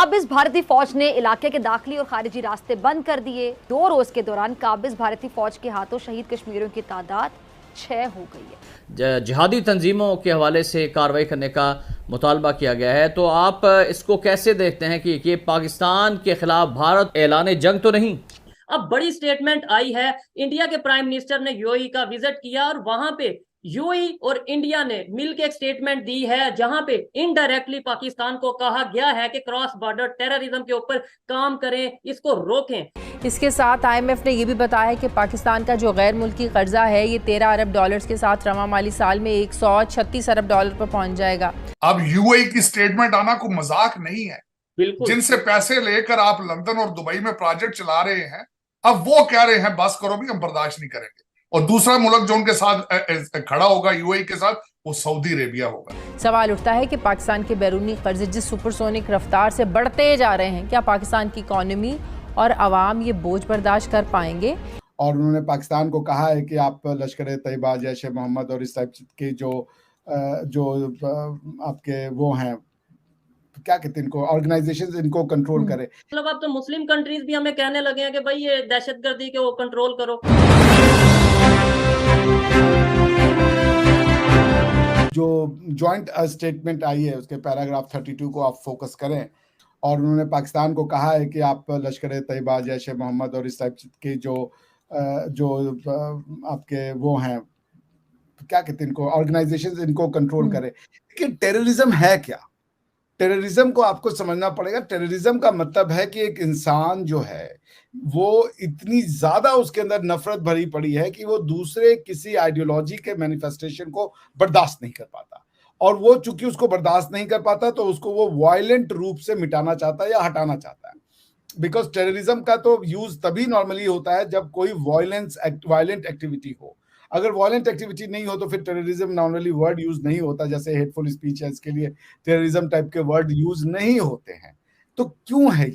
काबिज भारतीय फौज ने इलाके के दाखिली और खारिजी रास्ते बंद कर दिए। 2 रोज के दौरान काबिज भारतीय फौज के हाथों शहीद कश्मीरियों की तादाद 6 हो गई है। जिहादी तंजीमों के हवाले से कार्रवाई करने का मुतालबा किया गया है, तो आप इसको कैसे देखते हैं कि ये पाकिस्तान के खिलाफ भारत ऐलान जंग तो नहीं? अब बड़ी स्टेटमेंट आई है। इंडिया के प्राइम मिनिस्टर ने यूएई का विजिट किया और वहां पे यूएई और इंडिया ने मिलकर एक स्टेटमेंट दी है, जहां पे इनडायरेक्टली पाकिस्तान को कहा गया है कि क्रॉस बॉर्डर टेररिज्म के ऊपर काम करें, इसको रोकें। इसके साथ आईएमएफ ने यह भी बताया कि पाकिस्तान का जो गैर मुल्की कर्जा है ये 13 अरब डॉलर्स के साथ रवा माली साल में 136 अरब डॉलर पर पहुंच जाएगा। अब यूएई की स्टेटमेंट आना कोई मजाक नहीं है। बिल्कुल, जिनसे पैसे लेकर आप लंदन और दुबई में प्रोजेक्ट चला रहे हैं, अब वो कह रहे हैं बस करो भी, हम बर्दाश्त नहीं करेंगे। और दूसरा मुल्क जो उनके साथ खड़ा होगा यूएई के साथ, वो सऊदी अरेबिया होगा। सवाल उठता है कि पाकिस्तान के बैरूनी कर्जे जिस सुपरसोनिक रफ्तार से बढ़ते जा रहे हैं, क्या पाकिस्तान की इकॉनमी और अवाम ये बोझ बर्दाश्त कर पाएंगे? और उन्होंने पाकिस्तान को कहा है कि आप लश्कर तैयबा, जैश ए मोहम्मद और इस टाइप के जो आपके वो हैं, क्या कहते हैं इनको, ऑर्गेनाइजेशंस, इनको कंट्रोल करे। मतलब अब तो मुस्लिम कंट्रीज भी हमें कहने लगे हैं कि भाई ये दहशतगर्दी के वो कंट्रोल करो। जो जॉइंट स्टेटमेंट आई है उसके पैराग्राफ 32 को आप फोकस करें, और उन्होंने पाकिस्तान को कहा है कि आप लश्कर तैयबा, जैश ए मोहम्मद और इस टाइप के जो आपके वो हैं, क्या कहते हैं इनको, ऑर्गेनाइजेशंस, इनको कंट्रोल करे। लेकिन टेररिज्म है क्या? टेररिज्म को आपको समझना पड़ेगा। टेररिज्म का मतलब है कि एक इंसान जो है वो इतनी ज्यादा उसके अंदर नफरत भरी पड़ी है कि वो दूसरे किसी आइडियोलॉजी के मैनिफेस्टेशन को बर्दाश्त नहीं कर पाता, और वो चूंकि उसको बर्दाश्त नहीं कर पाता तो उसको वो वायलेंट रूप से मिटाना चाहता है या हटाना चाहता है। बिकॉज टेररिज्म का तो यूज तभी नॉर्मली होता है जब कोई वायलेंट एक्टिविटी हो। अगर वायलेंट एक्टिविटी नहीं हो तो फिर टेररिज्म नॉर्मली वर्ड यूज नहीं होता। जैसे हेटफुल स्पीच है, इसके लिए टेररिज्म टाइप के वर्ड यूज नहीं होते हैं। तो क्यों है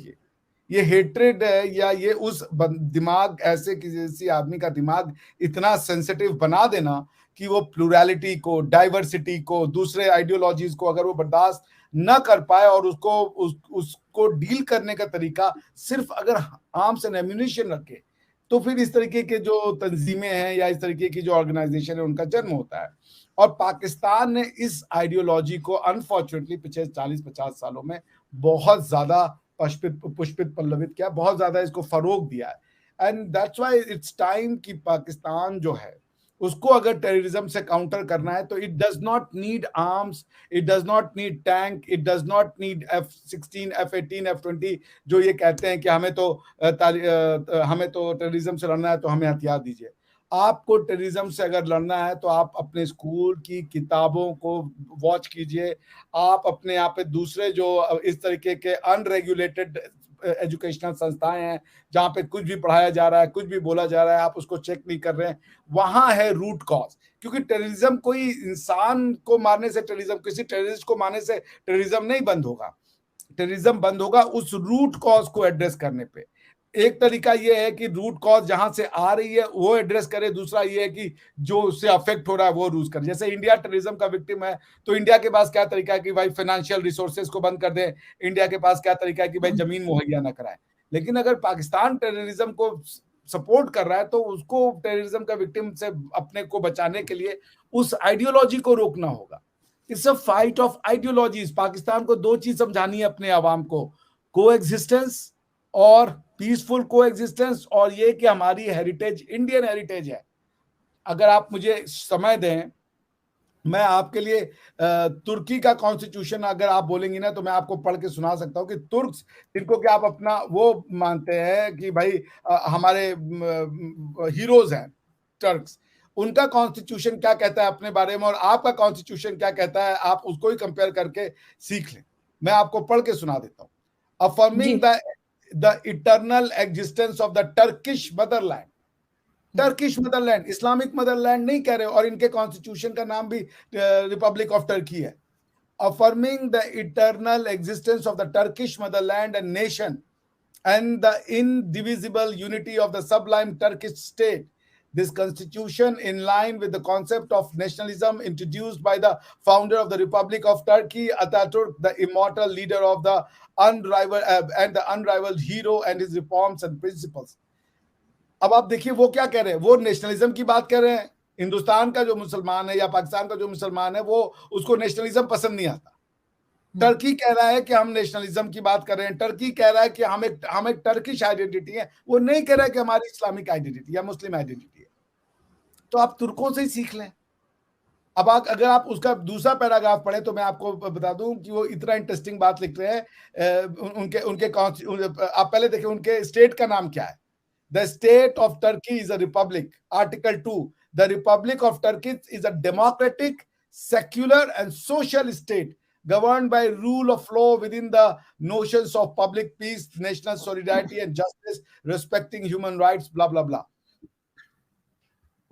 ये हेट्रेड है, या ये उस दिमाग, ऐसे किसी आदमी का दिमाग इतना सेंसिटिव बना देना कि वो प्लूरैलिटी को, डाइवर्सिटी को, दूसरे आइडियोलॉजीज को अगर वो बर्दाश्त न कर पाए, और उसको डील करने का तरीका सिर्फ अगर आर्म्स एंड एम्यूनिशन रखे, तो फिर इस तरीके के जो तंजीमें हैं या इस तरीके की जो ऑर्गेनाइजेशन है उनका जन्म होता है। और पाकिस्तान ने इस आइडियोलॉजी को अनफॉर्चुनेटली पिछले 40-50 सालों में बहुत ज्यादा पुष्पित पल्लवित किया, बहुत ज्यादा इसको फरोग दिया है। And that's why it's time कि पाकिस्तान जो है उसको अगर टेररिज्म से काउंटर करना है तो it does not need arms, it does not need tank, it does not need F-16, F-18, F-20 जो ये कहते हैं कि हमें तो टेररिज्म से लड़ना है तो हमें हथियार दीजिए। आपको टेररिज्म से अगर लड़ना है तो आप अपने स्कूल की किताबों को वॉच कीजिए। आप अपने यहाँ पे दूसरे जो इस तरीके के अनरेगुलेटेड एजुकेशनल संस्थाएं हैं जहां पे कुछ भी पढ़ाया जा रहा है, कुछ भी बोला जा रहा है, आप उसको चेक नहीं कर रहे हैं, वहां है रूट कॉज। क्योंकि टेररिज्म कोई इंसान को मारने से, टेररिज्म किसी टेररिस्ट को मारने से टेररिज्म नहीं बंद होगा। टेररिज्म बंद होगा उस रूट कॉज को एड्रेस करने पे। एक तरीका ये है कि रूट कॉज जहां से आ रही है वो एड्रेस करे, दूसरा ये है कि जो उससे अफेक्ट हो रहा है वो रूज करे। जैसे इंडिया टेररिज्म का विक्टिम है तो इंडिया के पास क्या तरीका है कि भाई फाइनेंशियल रिसोर्सेज को बंद कर दे, इंडिया के पास क्या तरीका है कि भाई जमीन मुहैया ना कराए। लेकिन अगर पाकिस्तान टेररिज्म को सपोर्ट कर रहा है तो उसको टेररिज्म का विक्टिम से अपने को बचाने के लिए उस आइडियोलॉजी को रोकना होगा। It's a fight of ideologies. Pakistan को 2 चीज समझानी है अपने आवाम को, कोएग्जिस्टेंस और पीसफुल कोएग्जिस्टेंस, और ये कि हमारी हेरिटेज इंडियन हेरिटेज है। अगर आप मुझे समय दें, मैं आपके लिए तुर्की का कॉन्स्टिट्यूशन अगर आप बोलेंगी ना तो मैं आपको पढ़ के सुना सकता हूँ कि तुर्क्स, जिनको कि आप अपना वो मानते हैं कि भाई हमारे हीरोज हैं टर्क्स, उनका कॉन्स्टिट्यूशन क्या कहता है अपने बारे में और आपका कॉन्स्टिट्यूशन क्या कहता है, आप उसको ही कंपेयर करके सीख लें। मैं आपको पढ़ के सुना देता हूँ। Affirming the eternal existence of the Turkish motherland, Turkish Motherland, Islamic Motherland नहीं कह रहे, और इनके कॉन्स्टिट्यूशन का नाम भी रिपब्लिक ऑफ टर्की है। Affirming the eternal existence of the Turkish Motherland and nation and the indivisible unity of the sublime Turkish state, this constitution in line with the concept of nationalism introduced by the founder of the Republic of Turkey, Ataturk, the immortal leader of the unrivaled hero, and his reforms and principles. अब आप देखिए वो क्या कह रहे हैं, वो nationalism की बात कर रहे हैं। हिंदुस्तान का जो मुसलमान है या पाकिस्तान का जो मुसलमान है, वो उसको नेशनलिज्म पसंद नहीं आता। टर्की कह रहा है कि हम नेशनलिज्म की बात कर रहे हैं, टर्की कह रहा है कि हम एक टर्किश आइडेंटिटी है, वो नहीं कह रहा है कि हमारी इस्लामिक आइडेंटिटी या मुस्लिम आइडेंटिटी है। तो आप तुर्कों से ही सीख लें। अब अगर आप उसका दूसरा पैराग्राफ पढ़े तो मैं आपको बता दूं कि वो इतना इंटरेस्टिंग बात लिख रहे हैं। उनके आप पहले देखिए उनके स्टेट का नाम क्या है। The state of Turkey is a republic, article 2, the Republic of Turkey is a democratic, secular and social state governed by rule of law within the notions of public peace, national solidarity and justice, respecting human rights, blah blah blah.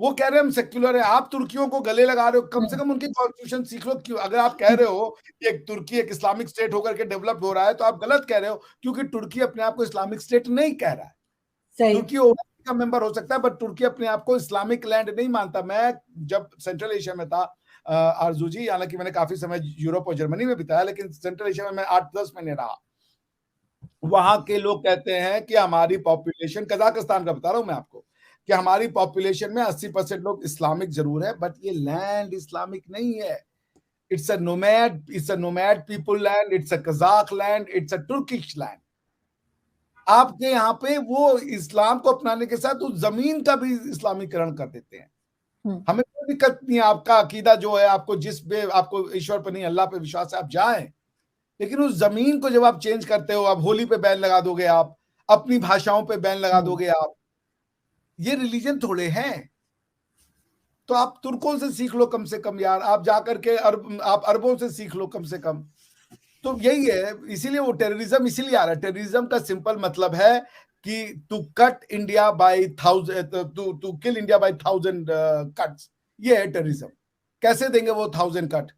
वो कह रहे हैं हम secular है, आप तुर्कियों को गले लगा रहे हो। कम से कम उनकी कॉन्स्टिट्यूशन सीख लो। क्यों? अगर आप कह रहे हो कि एक तुर्की एक इस्लामिक स्टेट होकर के डेवलप हो रहा है, तो आप गलत कह रहे हो, क्योंकि तुर्की अपने आप को इस्लामिक स्टेट नहीं कह रहा है। तुर्की ओआईसी का मेंबर हो सकता है, बट तुर्की अपने आप को इस्लामिक लैंड नहीं मानता। मैं जब सेंट्रल एशिया में था आरजू जी, हालांकि मैंने काफी समय यूरोप और जर्मनी में बिताया, लेकिन सेंट्रल एशिया में मैं 8-10 महीने रहा। वहां के लोग कहते हैं कि हमारी पॉपुलेशन, कजाकिस्तान का बता रहा हूं मैं आपको, कि हमारी पॉपुलेशन में 80% लोग इस्लामिक जरूर है, बट ये लैंड इस्लामिक नहीं है। It's a nomad people land, it's a Kazakh land, it's a Turkish land. आपके यहाँ पे वो इस्लाम को अपनाने के साथ उस जमीन का भी इस्लामीकरण कर देते हैं। हमें कोई दिक्कत नहीं है, आपका अकीदा जो है, आपको जिस पे आपको ईश्वर पर नहीं अल्लाह पे विश्वास है, आप जाएं, लेकिन उस जमीन को जब आप चेंज करते हो, आप होली पे बैन लगा दोगे, आप अपनी भाषाओं पे बैन लगा दोगे, आप ये रिलीजन थोड़े हैं। तो आप तुर्कों से सीख लो कम से कम यार, आप जाकर के आप अरबों से सीख लो कम से कम। तो यही है, इसीलिए वो टेररिज्म इसीलिए आ रहा है। टेररिज्म का सिंपल मतलब है कि to cut India by 1000, to kill India by 1000 cuts, ये है टेररिज्म। कैसे देंगे वो 1000 कट?